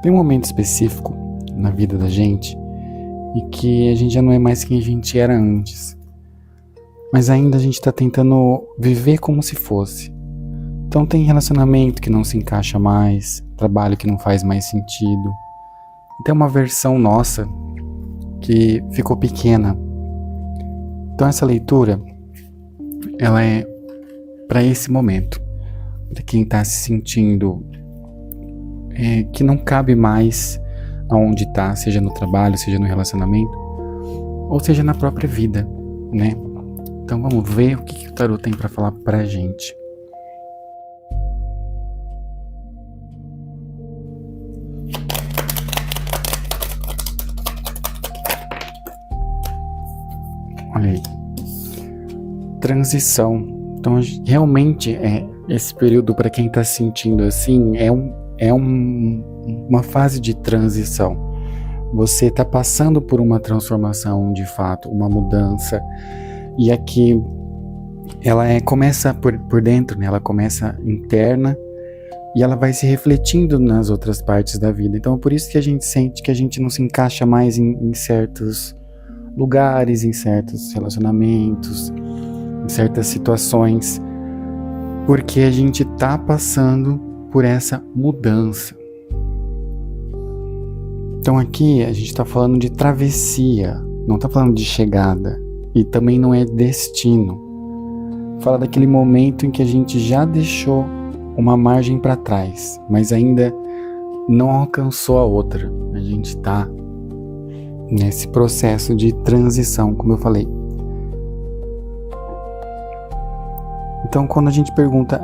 Tem um momento específico na vida da gente e que a gente já não é mais quem a gente era antes, mas ainda a gente está tentando viver como se fosse. Então tem relacionamento que não se encaixa mais, trabalho que não faz mais sentido. Tem uma versão nossa que ficou pequena. Então essa leitura, ela é para esse momento, para quem está se sentindo que não cabe mais aonde está, seja no trabalho, seja no relacionamento, ou seja na própria vida, né? Então vamos ver o que o tarô tem para falar pra gente. Olha aí. Transição. Então realmente esse período para quem está se sentindo assim uma fase de transição. Você está passando por uma transformação de fato, uma mudança. E aqui ela começa por dentro, né? Ela começa interna e ela vai se refletindo nas outras partes da vida. Então é por isso que a gente sente que a gente não se encaixa mais em certos lugares, em certos relacionamentos, em certas situações, porque a gente está passando por essa mudança. Então aqui a gente está falando de travessia, não está falando de chegada, e também não é destino. Fala daquele momento em que a gente já deixou uma margem para trás, mas ainda não alcançou a outra. A gente está nesse processo de transição, como eu falei. Então quando a gente pergunta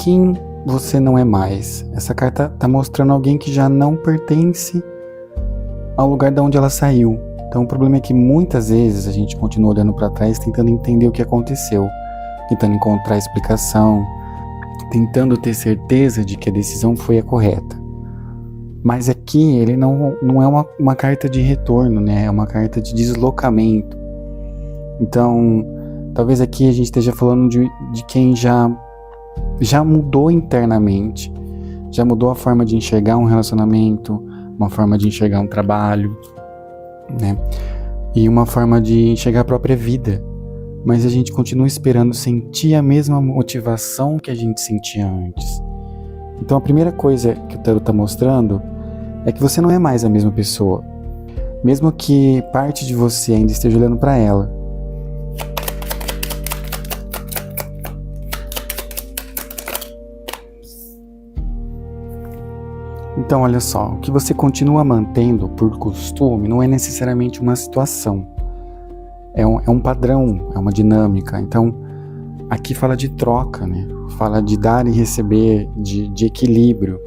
quem você não é mais, essa carta está mostrando alguém que já não pertence ao lugar de onde ela saiu. Então o problema é que muitas vezes a gente continua olhando para trás tentando entender o que aconteceu, tentando encontrar explicação, tentando ter certeza de que a decisão foi a correta. Mas aqui ele não é uma carta de retorno, né? É uma carta de deslocamento. Então talvez aqui a gente esteja falando de quem já mudou internamente, já mudou a forma de enxergar um relacionamento, uma forma de enxergar um trabalho, né? E uma forma de enxergar a própria vida, mas a gente continua esperando sentir a mesma motivação que a gente sentia antes. Então a primeira coisa que o tarot está mostrando é que você não é mais a mesma pessoa, mesmo que parte de você ainda esteja olhando para ela. Então olha só, o que você continua mantendo por costume não é necessariamente uma situação, é um padrão, é uma dinâmica. Então aqui fala de troca, né? Fala de dar e receber, de equilíbrio.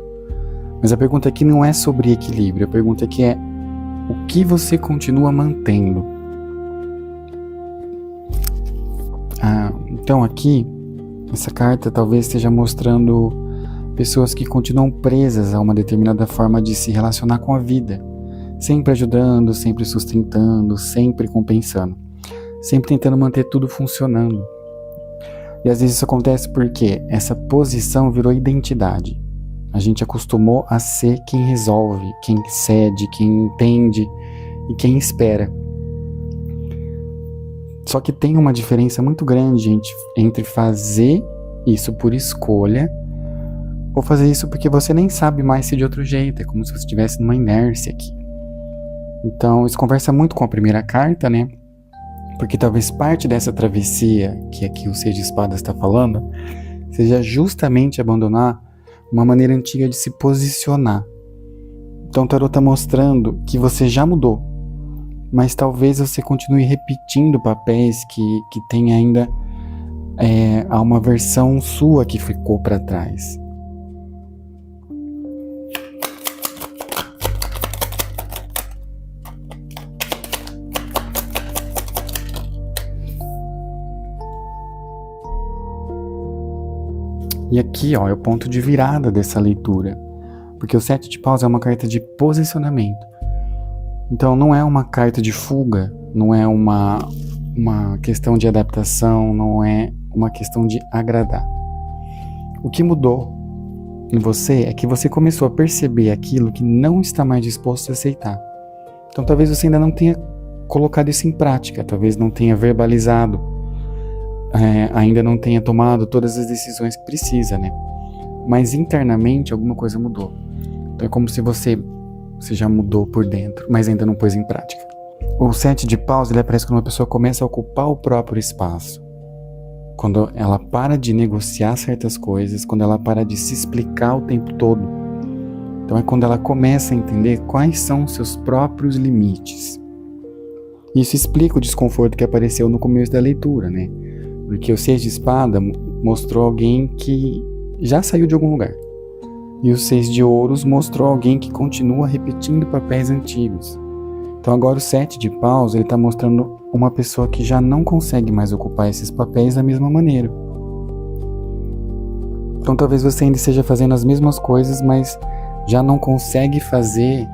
Mas a pergunta aqui não é sobre equilíbrio, a pergunta aqui é o que você continua mantendo. Então aqui, essa carta talvez esteja mostrando pessoas que continuam presas a uma determinada forma de se relacionar com a vida, sempre ajudando, sempre sustentando, sempre compensando, sempre tentando manter tudo funcionando. E às vezes isso acontece porque essa posição virou identidade. A gente acostumou a ser quem resolve, quem cede, quem entende e quem espera. Só que tem uma diferença muito grande, gente, entre fazer isso por escolha ou fazer isso porque você nem sabe mais se de outro jeito. É como se você estivesse numa inércia aqui. Então isso conversa muito com a primeira carta, né? Porque talvez parte dessa travessia que aqui o Seis de Espadas está falando seja justamente abandonar uma maneira antiga de se posicionar. Então o tarot está mostrando que você já mudou, mas talvez você continue repetindo papéis que tem ainda uma versão sua que ficou para trás. E aqui, ó, é o ponto de virada dessa leitura, porque o Sete de Paus é uma carta de posicionamento. Então não é uma carta de fuga, não é uma questão de adaptação, não é uma questão de agradar. O que mudou em você é que você começou a perceber aquilo que não está mais disposto a aceitar. Então talvez você ainda não tenha colocado isso em prática, talvez não tenha verbalizado, ainda não tenha tomado todas as decisões que precisa, né? Mas internamente alguma coisa mudou. Então é como se você já mudou por dentro, mas ainda não pôs em prática. O 7 de paus, ele aparece quando uma pessoa começa a ocupar o próprio espaço. Quando ela para de negociar certas coisas, quando ela para de se explicar o tempo todo. Então é quando ela começa a entender quais são os seus próprios limites. Isso explica o desconforto que apareceu no começo da leitura, né? Porque o 6 de espada mostrou alguém que já saiu de algum lugar. E o 6 de ouros mostrou alguém que continua repetindo papéis antigos. Então agora o 7 de paus, ele está mostrando uma pessoa que já não consegue mais ocupar esses papéis da mesma maneira. Então talvez você ainda esteja fazendo as mesmas coisas, mas já não consegue fazer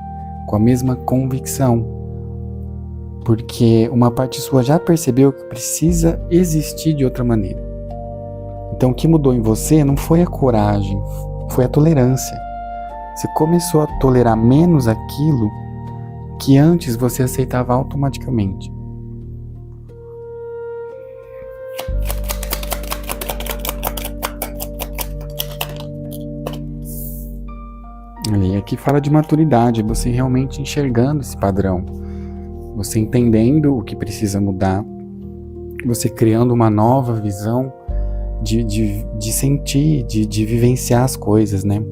com a mesma convicção. Porque uma parte sua já percebeu que precisa existir de outra maneira. Então o que mudou em você não foi a coragem, foi a tolerância. Você começou a tolerar menos aquilo que antes você aceitava automaticamente. E aqui fala de maturidade, você realmente enxergando esse padrão, você entendendo o que precisa mudar, você criando uma nova visão de sentir, de vivenciar as coisas, né?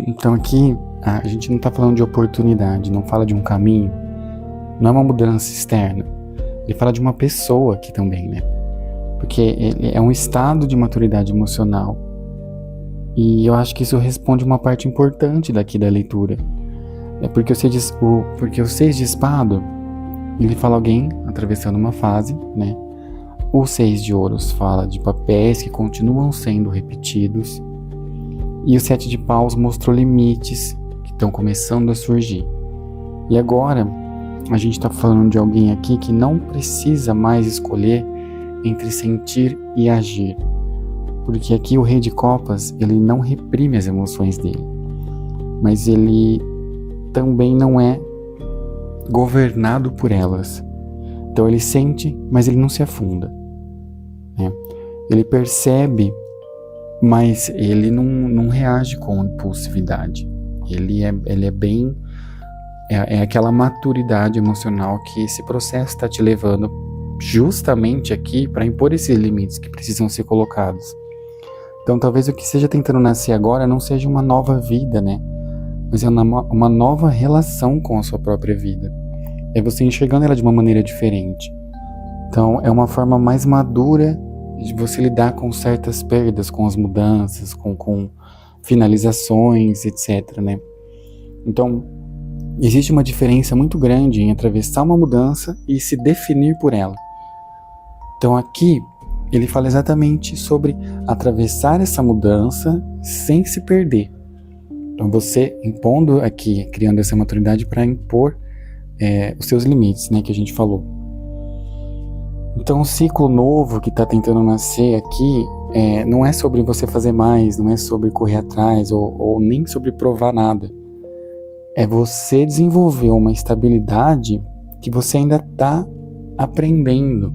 Então aqui a gente não está falando de oportunidade, não fala de um caminho, não é uma mudança externa. Ele fala de uma pessoa aqui também, né? Porque ele é um estado de maturidade emocional. E eu acho que isso responde uma parte importante daqui da leitura. É porque o 6 de espada, ele fala alguém atravessando uma fase, né? O 6 de ouros fala de papéis que continuam sendo repetidos. E o 7 de paus mostrou limites que estão começando a surgir. E agora, a gente está falando de alguém aqui que não precisa mais escolher entre sentir e agir. Porque aqui o rei de copas, ele não reprime as emoções dele. Mas ele também não é governado por elas. Então ele sente, mas ele não se afunda, né? Ele percebe, mas ele não reage com impulsividade. Ele é bem... É aquela maturidade emocional que esse processo está te levando justamente aqui para impor esses limites que precisam ser colocados. Então talvez o que esteja tentando nascer agora não seja uma nova vida, né? Mas é uma nova relação com a sua própria vida. É você enxergando ela de uma maneira diferente. Então é uma forma mais madura de você lidar com certas perdas, com as mudanças, com finalizações, etc, né? Então existe uma diferença muito grande em atravessar uma mudança e se definir por ela. Então aqui ele fala exatamente sobre atravessar essa mudança sem se perder. Então você impondo aqui, criando essa maturidade para impor os seus limites, né, que a gente falou. Então o ciclo novo que está tentando nascer aqui não é sobre você fazer mais, não é sobre correr atrás ou nem sobre provar nada. É você desenvolver uma estabilidade que você ainda está aprendendo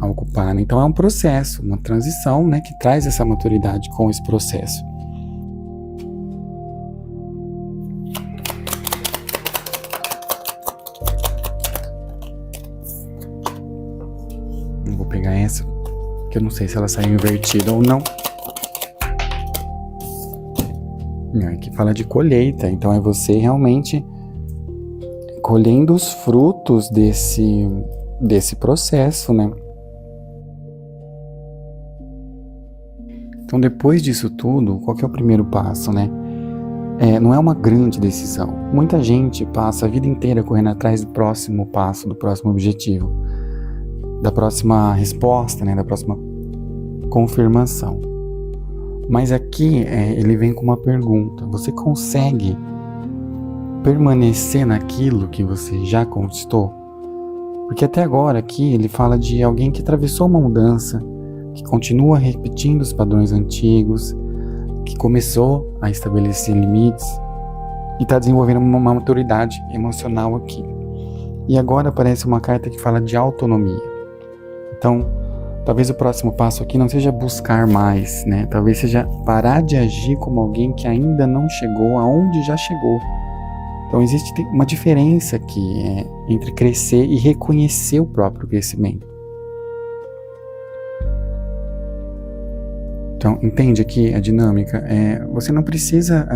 a ocupar, né? Então é um processo, uma transição, né, que traz essa maturidade com esse processo. Vou pegar essa, que eu não sei se ela saiu invertida ou não. Aqui fala de colheita, então é você realmente colhendo os frutos desse processo, né? Então depois disso tudo, qual que é o primeiro passo, né? Não é uma grande decisão. Muita gente passa a vida inteira correndo atrás do próximo passo, do próximo objetivo, da próxima resposta, né? Da próxima confirmação. Mas aqui ele vem com uma pergunta: você consegue permanecer naquilo que você já conquistou? Porque até agora aqui ele fala de alguém que atravessou uma mudança, que continua repetindo os padrões antigos, que começou a estabelecer limites e está desenvolvendo uma maturidade emocional aqui. E agora aparece uma carta que fala de autonomia. Então, talvez o próximo passo aqui não seja buscar mais, né? Talvez seja parar de agir como alguém que ainda não chegou aonde já chegou. Então, existe uma diferença aqui entre crescer e reconhecer o próprio crescimento. Então, entende aqui a dinâmica? Você não precisa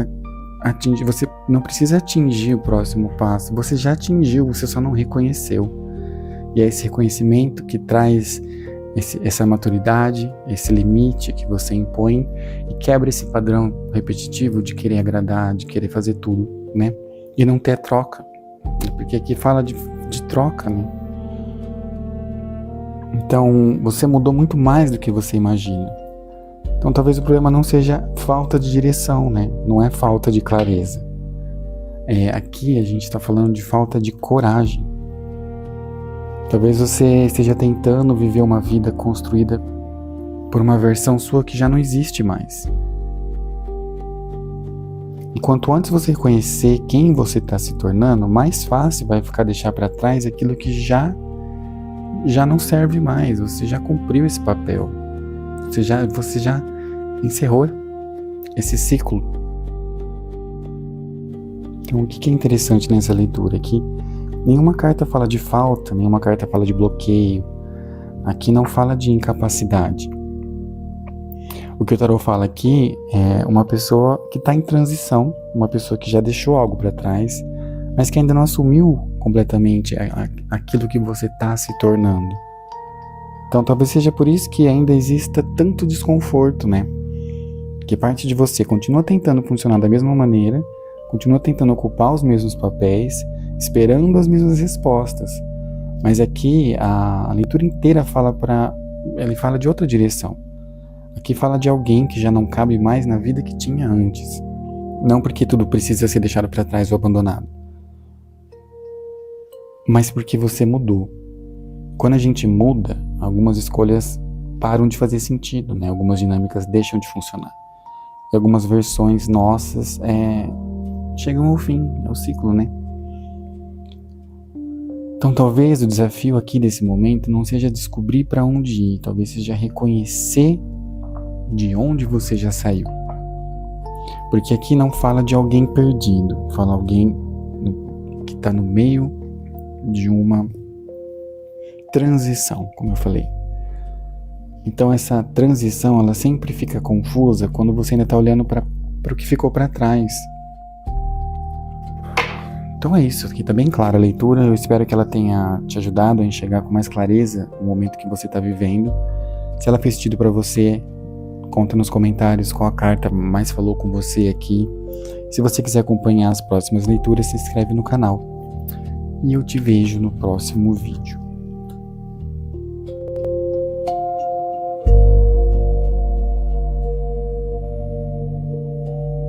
atingir o próximo passo. Você já atingiu, você só não reconheceu. E é esse reconhecimento que traz essa maturidade, esse limite que você impõe e quebra esse padrão repetitivo de querer agradar, de querer fazer tudo, né? E não ter troca. Porque aqui fala de troca, né? Então, você mudou muito mais do que você imagina. Então talvez o problema não seja falta de direção, né? Não é falta de clareza. Aqui a gente está falando de falta de coragem. Talvez você esteja tentando viver uma vida construída por uma versão sua que já não existe mais. E quanto antes você reconhecer quem você está se tornando, mais fácil vai ficar deixar para trás aquilo que já não serve mais. Você já cumpriu esse papel. Você já encerrou esse ciclo. Então, o que é interessante nessa leitura aqui? Nenhuma carta fala de falta, nenhuma carta fala de bloqueio. Aqui não fala de incapacidade. O que o tarot fala aqui é uma pessoa que está em transição, uma pessoa que já deixou algo para trás, mas que ainda não assumiu completamente aquilo que você está se tornando. Então talvez seja por isso que ainda exista tanto desconforto, né? Que parte de você continua tentando funcionar da mesma maneira, continua tentando ocupar os mesmos papéis, esperando as mesmas respostas. Mas aqui a leitura inteira ele fala de outra direção. Aqui fala de alguém que já não cabe mais na vida que tinha antes. Não porque tudo precisa ser deixado para trás ou abandonado, mas porque você mudou. Quando a gente muda, algumas escolhas param de fazer sentido, né? Algumas dinâmicas deixam de funcionar. E algumas versões nossas chegam ao fim, é o ciclo, né? Então talvez o desafio aqui desse momento não seja descobrir para onde ir, talvez seja reconhecer de onde você já saiu. Porque aqui não fala de alguém perdido, fala alguém que está no meio de uma transição, como eu falei. Então essa transição, ela sempre fica confusa quando você ainda está olhando para o que ficou para trás. Então é isso, aqui está bem clara a leitura. Eu espero que ela tenha te ajudado a enxergar com mais clareza o momento que você está vivendo. Se ela fez sentido para você, conta nos comentários qual a carta mais falou com você aqui. Se você quiser acompanhar as próximas leituras, se inscreve no canal. E eu te vejo no próximo vídeo.